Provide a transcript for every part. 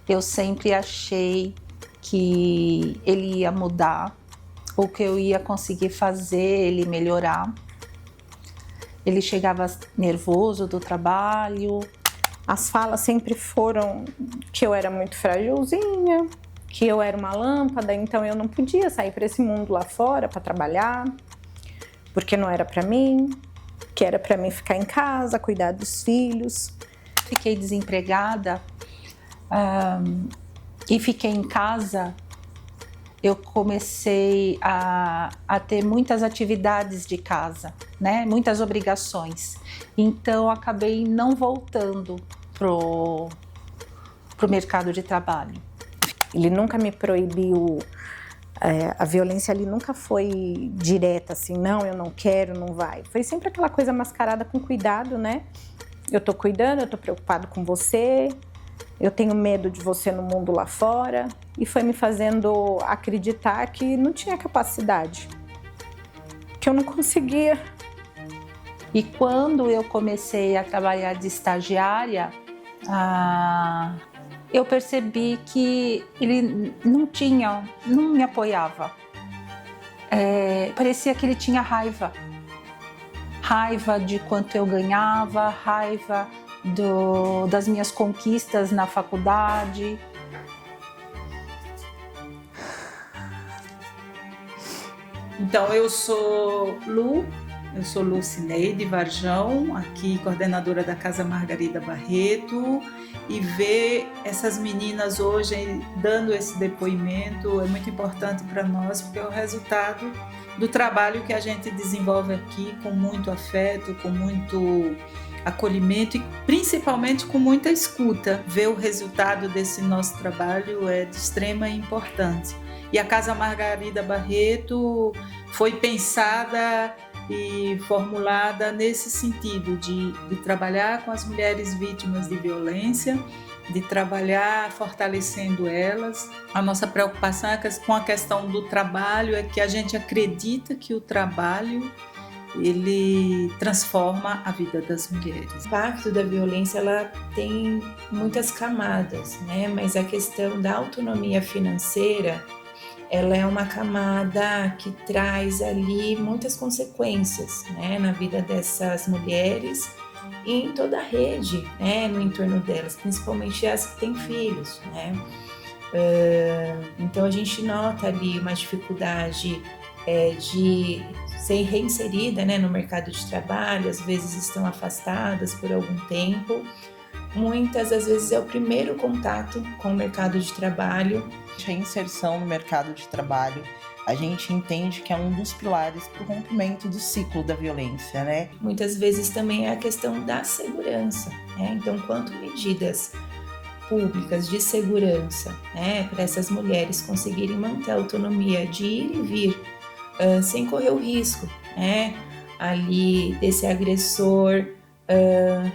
Eu sempre achei que ele ia mudar, ou que eu ia conseguir fazer ele melhorar. Ele chegava nervoso do trabalho. As falas sempre foram que eu era muito frágilzinha, que eu era uma lâmpada, então eu não podia sair para esse mundo lá fora para trabalhar, porque não era para mim, que era para mim ficar em casa, cuidar dos filhos. Fiquei desempregada e fiquei em casa. Eu comecei a ter muitas atividades de casa, né? Muitas obrigações. Então, acabei não voltando pro mercado de trabalho. Ele nunca me proibiu, a violência ali nunca foi direta, assim, não, eu não quero, não vai. Foi sempre aquela coisa mascarada com cuidado, né? Eu tô cuidando, eu tô preocupado com você, eu tenho medo de você no mundo lá fora. E foi me fazendo acreditar que não tinha capacidade, que eu não conseguia. E quando eu comecei a trabalhar de estagiária, eu percebi que ele não me apoiava. Parecia que ele tinha raiva. Raiva de quanto eu ganhava, raiva das minhas conquistas na faculdade. Então, eu sou Lucineide Varjão, aqui coordenadora da Casa Margarida Barreto, e ver essas meninas hoje dando esse depoimento é muito importante para nós, porque é o resultado do trabalho que a gente desenvolve aqui com muito afeto, com muito acolhimento e principalmente com muita escuta. Ver o resultado desse nosso trabalho é de extrema importância. E a Casa Margarida Barreto foi pensada e formulada nesse sentido de trabalhar com as mulheres vítimas de violência, de trabalhar fortalecendo elas. A nossa preocupação com a questão do trabalho é que a gente acredita que o trabalho ele transforma a vida das mulheres. O impacto da violência ela tem muitas camadas, né? Mas a questão da autonomia financeira ela é uma camada que traz ali muitas consequências, né, na vida dessas mulheres e em toda a rede, né, no entorno delas, principalmente as que têm filhos, né. Então a gente nota ali uma dificuldade de ser reinserida, né, no mercado de trabalho, às vezes estão afastadas por algum tempo. Muitas, às vezes, é o primeiro contato com o mercado de trabalho. A inserção no mercado de trabalho, a gente entende que é um dos pilares para o rompimento do ciclo da violência, né? Muitas vezes também é a questão da segurança, né? Então, quanto medidas públicas de segurança, né, para essas mulheres conseguirem manter a autonomia de ir e vir, sem correr o risco, né, ali desse agressor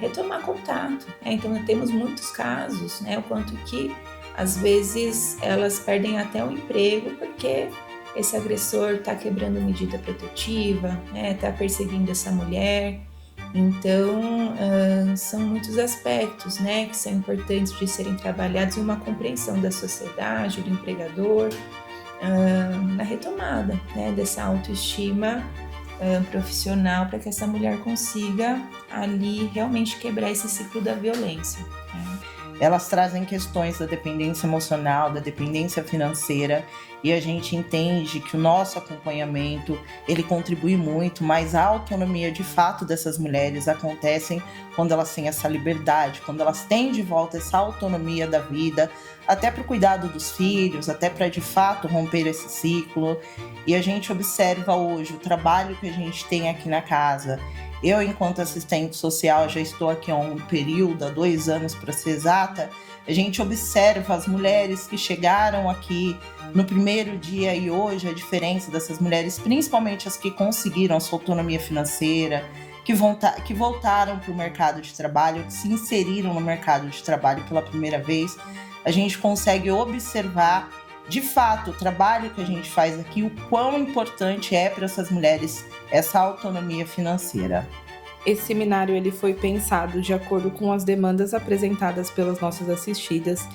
retomar contato. Então, temos muitos casos, né, o quanto que às vezes elas perdem até o emprego porque esse agressor está quebrando medida protetiva, né, está perseguindo essa mulher. Então, são muitos aspectos, né, que são importantes de serem trabalhados em uma compreensão da sociedade, do empregador, na retomada, né, dessa autoestima profissional para que essa mulher consiga ali realmente quebrar esse ciclo da violência, né? Elas trazem questões da dependência emocional, da dependência financeira, e a gente entende que o nosso acompanhamento, ele contribui muito, mas a autonomia de fato dessas mulheres acontece quando elas têm essa liberdade, quando elas têm de volta essa autonomia da vida, até para o cuidado dos filhos, até para de fato romper esse ciclo. E a gente observa hoje o trabalho que a gente tem aqui na casa. Eu, enquanto assistente social, já estou aqui há um período, há 2 anos para ser exata, a gente observa as mulheres que chegaram aqui no primeiro dia e hoje, a diferença dessas mulheres, principalmente as que conseguiram a sua autonomia financeira, que voltaram para o mercado de trabalho, que se inseriram no mercado de trabalho pela primeira vez. A gente consegue observar, de fato, o trabalho que a gente faz aqui, o quão importante é para essas mulheres essa autonomia financeira. Esse seminário ele foi pensado de acordo com as demandas apresentadas pelas nossas assistidas,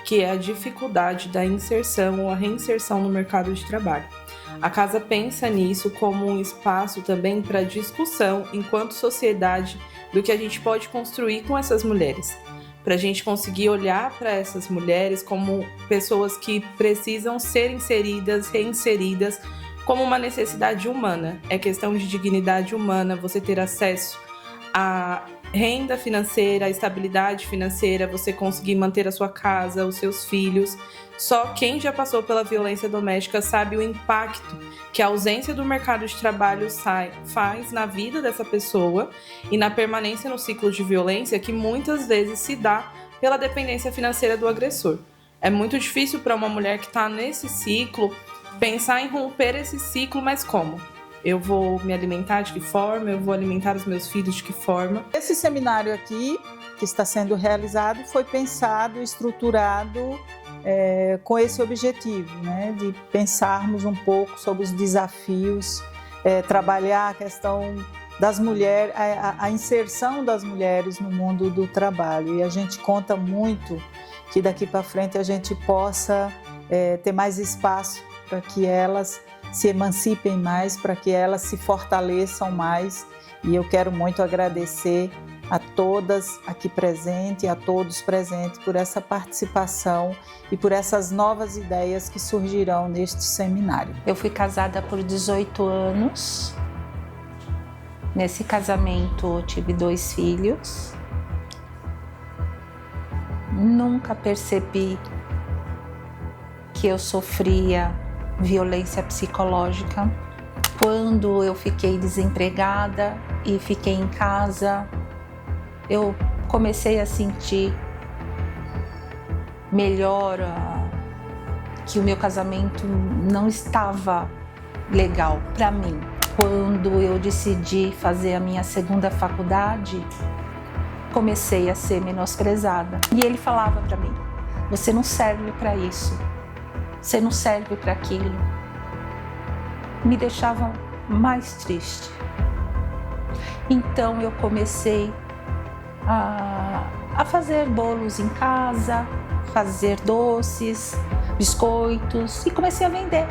que é a dificuldade da inserção ou a reinserção no mercado de trabalho. A casa pensa nisso como um espaço também para discussão, enquanto sociedade, do que a gente pode construir com essas mulheres. Para a gente conseguir olhar para essas mulheres como pessoas que precisam ser inseridas, reinseridas, como uma necessidade humana. É questão de dignidade humana, você ter acesso à renda financeira, à estabilidade financeira, você conseguir manter a sua casa, os seus filhos. Só quem já passou pela violência doméstica sabe o impacto que a ausência do mercado de trabalho faz na vida dessa pessoa e na permanência no ciclo de violência que muitas vezes se dá pela dependência financeira do agressor. É muito difícil para uma mulher que está nesse ciclo pensar em romper esse ciclo, mas como? Eu vou me alimentar de que forma? Eu vou alimentar os meus filhos de que forma? Esse seminário aqui, que está sendo realizado, foi pensado, estruturado com esse objetivo, né, de pensarmos um pouco sobre os desafios, trabalhar a questão das mulheres, a inserção das mulheres no mundo do trabalho. E a gente conta muito que daqui para frente a gente possa ter mais espaço para que elas se emancipem mais, para que elas se fortaleçam mais. E eu quero muito agradecer a todas aqui presentes, a todos presentes por essa participação e por essas novas ideias que surgirão neste seminário. Eu fui casada por 18 anos. Nesse casamento eu tive 2 filhos. Nunca percebi que eu sofria violência psicológica. Quando eu fiquei desempregada e fiquei em casa, eu comecei a sentir melhor que o meu casamento não estava legal para mim. Quando eu decidi fazer a minha segunda faculdade, comecei a ser menosprezada. E ele falava para mim: você não serve para isso, você não serve para aquilo. Me deixava mais triste. Então eu comecei a fazer bolos em casa, fazer doces, biscoitos e comecei a vender.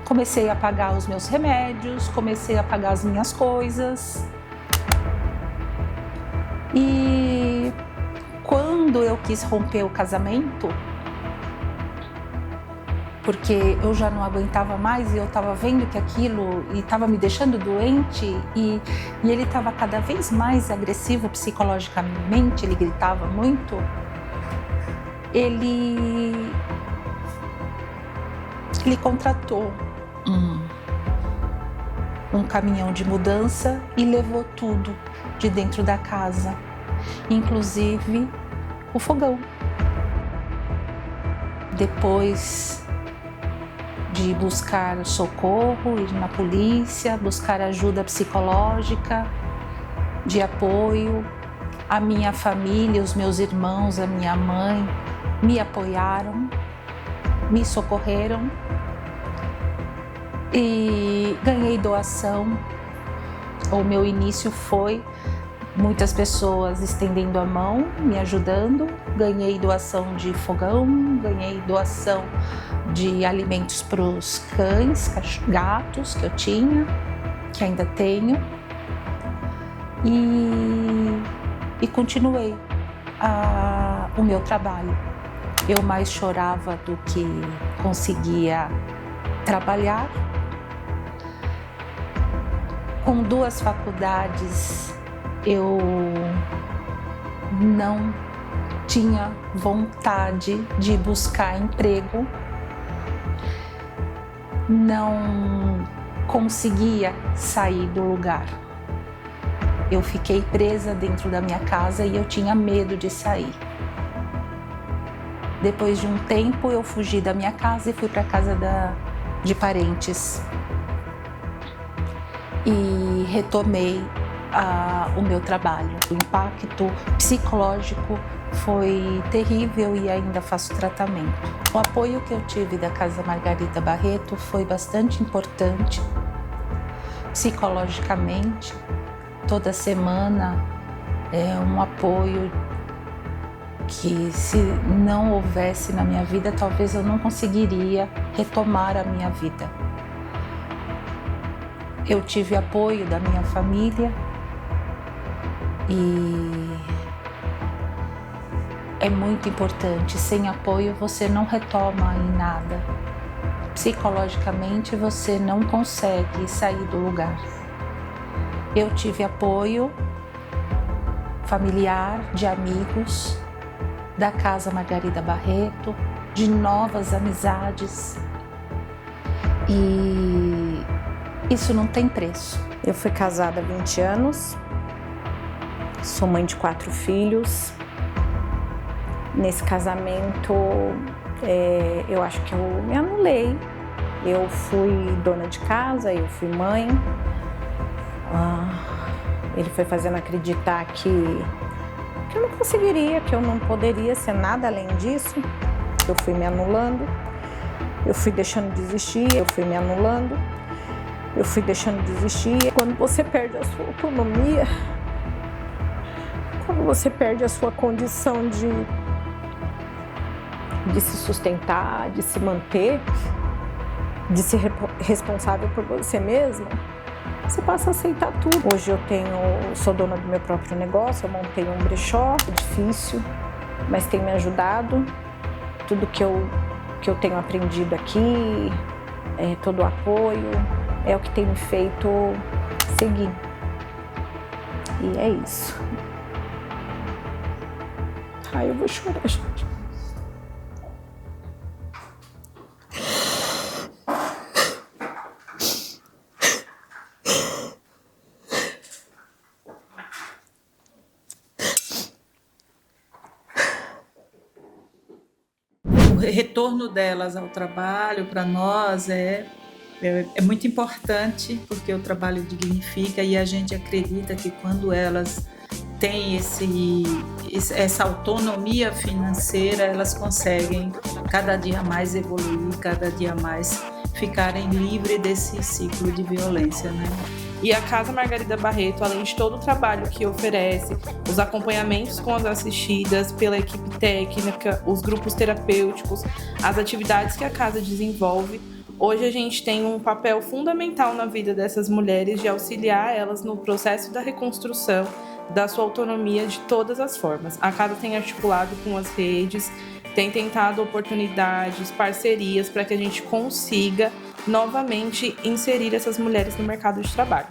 Comecei a pagar os meus remédios, comecei a pagar as minhas coisas. E quando eu quis romper o casamento, porque eu já não aguentava mais e eu estava vendo que aquilo estava me deixando doente e ele estava cada vez mais agressivo psicologicamente, ele gritava muito. Ele contratou um caminhão de mudança e levou tudo de dentro da casa, inclusive o fogão. Depois de buscar socorro, ir na polícia, buscar ajuda psicológica, de apoio. A minha família, os meus irmãos, a minha mãe me apoiaram, me socorreram e ganhei doação. O meu início foi muitas pessoas estendendo a mão, me ajudando. Ganhei doação de fogão, ganhei doação de alimentos para os cães, gatos que eu tinha, que ainda tenho. E continuei o meu trabalho. Eu mais chorava do que conseguia trabalhar. Com 2 faculdades, eu não tinha vontade de buscar emprego, não conseguia sair do lugar. Eu fiquei presa dentro da minha casa e eu tinha medo de sair. Depois de um tempo, eu fugi da minha casa e fui para a casa de parentes. E retomei o meu trabalho. O impacto psicológico foi terrível e ainda faço tratamento. O apoio que eu tive da Casa Margarida Barreto foi bastante importante psicologicamente, toda semana é um apoio que, se não houvesse na minha vida, talvez eu não conseguiria retomar a minha vida. Eu tive apoio da minha família e é muito importante. Sem apoio você não retoma em nada. Psicologicamente você não consegue sair do lugar. Eu tive apoio familiar, de amigos, da Casa Margarida Barreto, de novas amizades, e isso não tem preço. Eu fui casada há 20 anos, sou mãe de 4 filhos. Nesse casamento, eu acho que eu me anulei. Eu fui dona de casa, eu fui mãe. Ele foi fazendo acreditar que eu não conseguiria, que eu não poderia ser nada além disso. Eu fui me anulando, eu fui deixando de existir, eu fui me anulando, eu fui deixando de existir. Quando você perde a sua autonomia, quando você perde a sua condição de se sustentar, de se manter, de ser responsável por você mesmo, você passa a aceitar tudo. Hoje sou dona do meu próprio negócio, eu montei um brechó, é difícil, mas tem me ajudado. Tudo que eu tenho aprendido aqui, todo o apoio, é o que tem me feito seguir. E é isso. Ai, eu vou chorar, gente. O retorno delas ao trabalho, para nós, é muito importante, porque o trabalho dignifica, e a gente acredita que quando elas têm essa autonomia financeira, elas conseguem cada dia mais evoluir, cada dia mais ficarem livres desse ciclo de violência, né? E a Casa Margarida Barreto, além de todo o trabalho que oferece, os acompanhamentos com as assistidas, pela equipe técnica, os grupos terapêuticos, as atividades que a casa desenvolve, hoje a gente tem um papel fundamental na vida dessas mulheres de auxiliar elas no processo da reconstrução da sua autonomia de todas as formas. A casa tem articulado com as redes, tem tentado oportunidades, parcerias para que a gente consiga novamente inserir essas mulheres no mercado de trabalho.